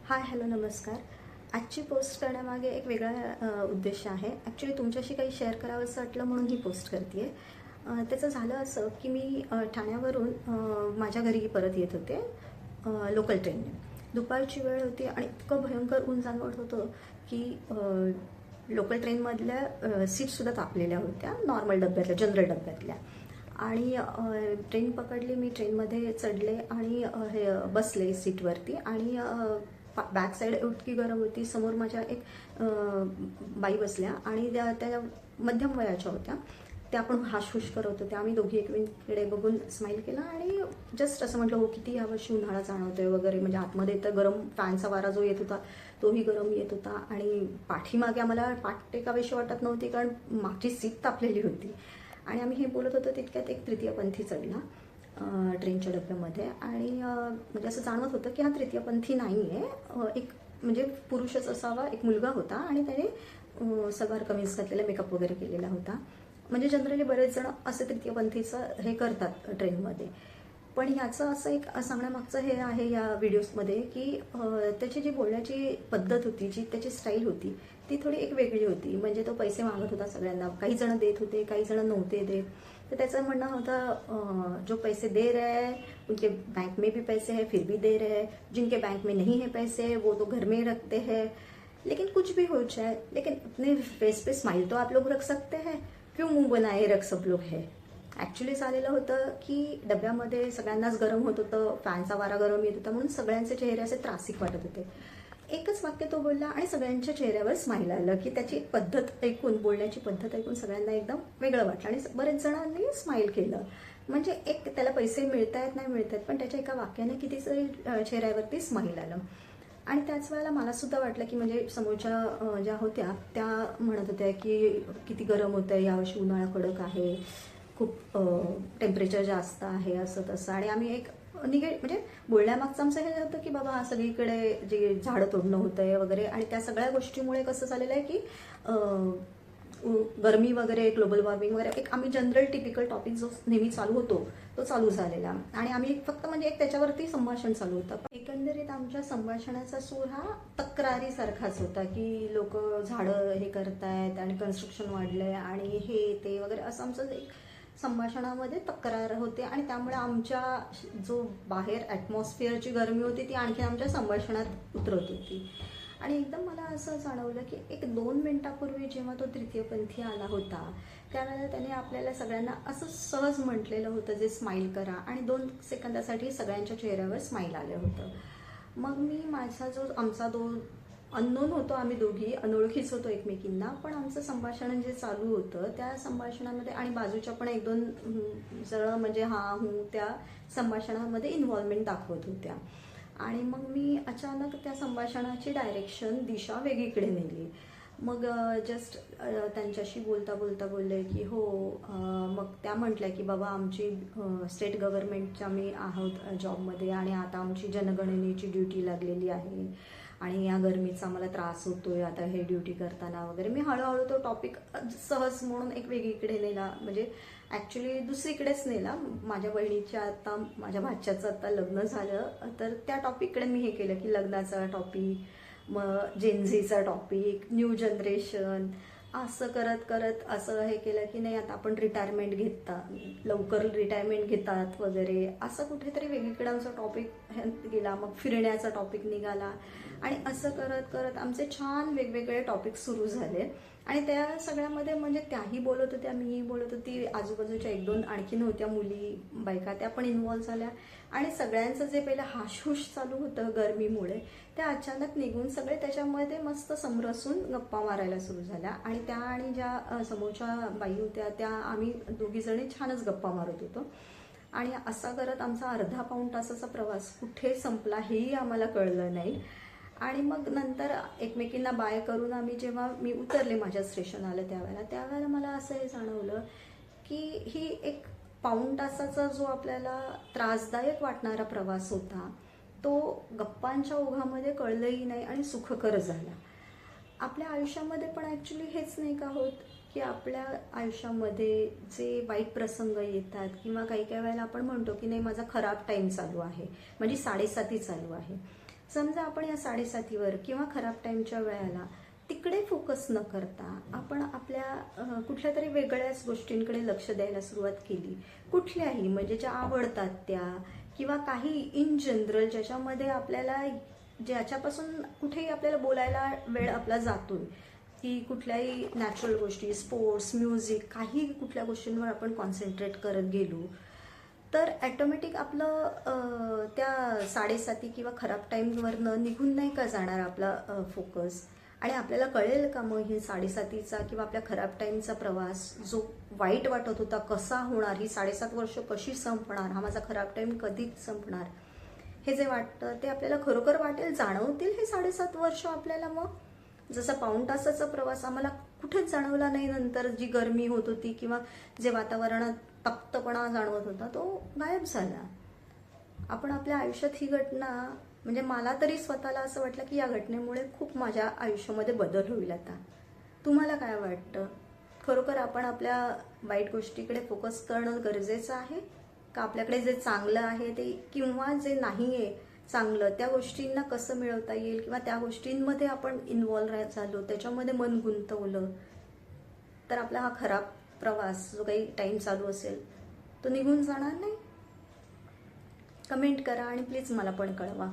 Hi hello नमस्कार. आजची post करण्यामागे एक वेगळा उद्देश आहे. ॲक्च्युली तुमच्याशी काही शेअर करावंसं वाटलं म्हणून ही पोस्ट करते आहे. त्याचं झालं असं की मी ठाण्यावरून माझ्या घरी परत येत होते लोकल ट्रेनने. दुपारची वेळ होती आणि इतकं भयंकर ऊन जाणवत होतं की लोकल ट्रेनमधल्या सीटसुद्धा तापलेल्या होत्या, नॉर्मल डब्यातल्या, जनरल डब्यातल्या. आणि ट्रेन पकडली, मी ट्रेनमध्ये चढले आणि हे बसले सीटवरती. आणि बॅक साईड इतकी गरम होती. समोर माझ्या एक बाई बसल्या आणि त्या मध्यम वयाच्या होत्या. त्या पण हाशहुश करत होत्या. आम्ही दोघी एकमेकीकडे बघून स्माईल केला आणि जस्ट असं म्हटलं, हो किती यावर्षी उन्हाळा जाणवतोय वगैरे. म्हणजे आतमध्ये तर गरम फॅनचा वारा जो येत होता तोही गरम येत होता. आणि पाठीमागे आम्हाला पाठ टेकावीशी वाटत नव्हती कारण मागची सीट तापलेली होती. आणि आम्ही हे बोलत होतो तितक्यात एक तृतीयपंथी चढला ट्रेनच्या डब्यामध्ये. आणि म्हणजे असं जाणवत होतं की हा तृतीयपंथी नाही आहे, एक म्हणजे पुरुषच असावा. एक मुलगा होता आणि त्याने सलवार कमीज घातलेला, मेकअप वगैरे केलेला होता. म्हणजे जनरली बरेच जण असे तृतीयपंथीचं हे करतात ट्रेनमध्ये. पण ह्याचं असं एक सांगण्यामागचं हे आहे या व्हिडिओजमध्ये की त्याची जी बोलण्याची पद्धत होती, जी त्याची स्टाईल होती ती थोडी एक वेगळी होती. म्हणजे तो पैसे मागत होता सगळ्यांना. काही जण देत होते, काही जण नव्हते देत. तर त्याचं म्हणणं होतं, जो पैसे दे रहे हैं उनके बैंक में भी पैसे हैं फिर भी दे रहे हैं, जिनके बैंक में नहीं है पैसे वो तो घर में ही रखते हैं. लेकिन कुछ भी हो जाए, लेकिन अपने फेस पे स्माइल तो आप लोग रख सकते हैं, क्यों मुंह बनाए रख सब लोग है. ॲक्च्युली झालेलं होतं की डब्यामध्ये सगळ्यांनाच गरम होत होतं, फॅनचा वारा गरम येत होता, म्हणून सगळ्यांचे चेहरे असे त्रासिक वाटत होते. एकच वाक्य तो बोलला आणि सगळ्यांच्या चेहऱ्यावर स्माईल आलं की त्याची पद्धत ऐकून, बोलण्याची पद्धत ऐकून सगळ्यांना एकदम वेगळं वाटलं आणि बरेच जणांनी स्माईल केलं. म्हणजे एक त्याला पैसे मिळत आहेत नाही मिळत आहेत, पण त्याच्या एका वाक्याने किती चेहऱ्यावरती स्माईल आलं. आणि त्याच वेळेला मला सुद्धा वाटलं की म्हणजे समोरच्या ज्या होत्या त्या म्हणत होत्या की किती गरम होतं आहे, यावर्षी उन्हाळा कडक आहे, खूप टेम्परेचर जास्त आहे, असं तसं. आणि आम्ही एक म्हणजे बोलण्यामागचं आमचं हे होतं की बाबा सगळीकडे जे झाडं तोडणं होतं आहे वगैरे. आणि त्या सगळ्या गोष्टीमुळे कसं झालेलं आहे की गरमी वगैरे, ग्लोबल वॉर्मिंग वगैरे, एक आम्ही जनरल टिपिकल टॉपिक जो नेहमी चालू होतो तो चालू झालेला. आणि आम्ही फक्त म्हणजे एक त्याच्यावरती संभाषण चालू होतं. एकंदरीत आमच्या संभाषणाचा सूर हा तक्रारीसारखाच होता की लोक झाडं हे करतायत आणि कन्स्ट्रक्शन वाढलंय आणि हे ते वगैरे, असं आमचं एक संभाषणामध्ये तक्रार होते. आणि त्यामुळे आमच्या जो बाहेर ॲटमॉस्फिअरची गरमी होती ती आणखी आमच्या संभाषणात उतरत होती. आणि एकदम मला असं जाणवलं की एक 2 मिनिटापूर्वी जेव्हा तो तृतीयपंथी आला होता त्यावेळेला त्याने आपल्याला सगळ्यांना असं सहज म्हटलेलं होतं जे स्माईल करा, आणि 2 सेकंदासाठी सगळ्यांच्या चेहऱ्यावर स्माईल आलं होतं. मग मी आमचा अननोन होतो, आम्ही दोघी अनोळखीच होतो एकमेकींना, पण आमचं संभाषण जे चालू होतं त्या संभाषणामध्ये आणि बाजूच्या पण 1-2 जण म्हणजे त्या संभाषणामध्ये इन्व्हॉल्वमेंट दाखवत होत्या. आणि मग मी अचानक त्या संभाषणाची डायरेक्शन, दिशा वेगळीकडे नेली. मग जस्ट त्यांच्याशी बोलता बोलता बोलले की हो. मग त्या म्हटल्या की बाबा आमची स्टेट गव्हर्नमेंटच्या मी आहोत जॉबमध्ये आणि आता आमची जनगणनेची ड्युटी लागलेली आहे आणि या गरमीचा मला त्रास होतोय आता हे ड्युटी करताना वगैरे. मी हळूहळू तो टॉपिक सहज म्हणून एक वेगळीकडे नेला, म्हणजे ॲक्च्युली दुसरीकडेच नेला. माझ्या माझ्या भाच्याचं आता लग्न झालं तर त्या टॉपिककडे मी हे केलं की लग्नाचा टॉपिक, मग जेनझीचा टॉपिक, न्यू जनरेशन, असं करत करत असं हे केलं की नाही आता आपण रिटायरमेंट लवकर रिटायरमेंट घेतात वगैरे, असं कुठेतरी वेगळीकडे आमचा टॉपिक गेला. मग फिरण्याचा टॉपिक निघाला आणि असं करत करत आमचे छान वेगवेगळे टॉपिक सुरू झाले. आणि त्या सगळ्यामध्ये म्हणजे त्याही बोलत होत्या, मीही बोलत होती, आजूबाजूच्या 1-2 आणखीन होत्या मुली बायका, त्या पण इन्व्हॉल्व झाल्या. आणि सगळ्यांचं जे पहिलं हाशहुश चालू होतं गरमीमुळे त्या अचानक निघून सगळे त्याच्यामध्ये मस्त समरसून गप्पा मारायला सुरू झाल्या. आणि त्या आणि ज्या समोरच्या बाई होत्या त्या आम्ही दोघीजणी छानच गप्पा मारत होतो. आणि असा करत आमचा अर्धा-पाऊण तासाचा प्रवास कुठे संपला हेही आम्हाला कळलं नाही. आणि मग नंतर एकमेकींना बाय करून जेव्हा मी उतरले, माझ्या स्टेशन आलं त्यावेळेला मला असं हे जाणवलं की ही एक पाऊण तासाचा जो आपल्याला त्रासदायक वाटणारा प्रवास होता तो गप्पांच्या ओघामध्ये कळलंही नाही आणि सुखकर झाला. आपल्या आयुष्यामध्ये पण ॲक्च्युली हेच नाही का होत की आपल्या आयुष्यामध्ये जे वाईट प्रसंग येतात किंवा काही काही वेळेला आपण म्हणतो की नाही माझा खराब टाईम चालू आहे, म्हणजे 7:30 चालू आहे. समजा आपण या साडेसातीवर किंवा खराब टाईमच्या वेळेला तिकडे फोकस न करता आपण आपल्या कुठल्या तरी वेगळ्याच गोष्टींकडे लक्ष द्यायला सुरुवात केली, कुठल्याही म्हणजे ज्या आवडतात त्या, किंवा काही इन जनरल ज्याच्यामध्ये आपल्याला ज्याच्यापासून कुठेही आपल्याला बोलायला वेळ आपला जातोय, की कुठल्याही नॅचरल गोष्टी, स्पोर्ट्स, म्युझिक, काही कुठल्या गोष्टींवर आपण कॉन्सन्ट्रेट करत गेलो तर ॲटोमॅटिक आपलं त्या साडेसाती किंवा खराब टाईमवरनं निघून नाही का जाणार आपला फोकस, आणि आपल्याला कळेल का मग ही साडेसातीचा किंवा आपल्या खराब टाईमचा प्रवास जो वाईट वाटत होता कसा होणार, ही 7.5 वर्ष कशी संपणार, हा माझा खराब टाईम कधी संपणार, हे जे वाटतं ते आपल्याला खरोखर वाटेल, जाणवतील हे 7.5 वर्ष आपल्याला. मग जसा पाऊण तासाचा प्रवास आम्हाला कुठेच जाणवला नाही, नंतर जी गरमी होत होती किंवा जे वातावरणात तप्तपणा जाणवत होता तो गायब झाला. आपण आपल्या आयुष्यात ही घटना, म्हणजे मला तरी स्वतःला असं वाटलं की या घटनेमुळे खूप माझ्या आयुष्यामध्ये बदल होईल आता. तुम्हाला काय वाटतं? खरोखर आपण आपल्या वाईट गोष्टीकडे फोकस करणं गरजेचं आहे का आपल्याकडे जे चांगलं आहे ते, किंवा जे नाही आहे चांगलं त्या गोष्टींना कसं मिळवता येईल, किंवा त्या गोष्टींमध्ये आपण इन्व्हॉल्व झालो, त्याच्यामध्ये मन गुंतवलं तर आपला हा खराब प्रवास जो काही टाईम चालू असेल तो निघून जाणार नाही? कमेंट करा आणि प्लीज मला पण कळवा.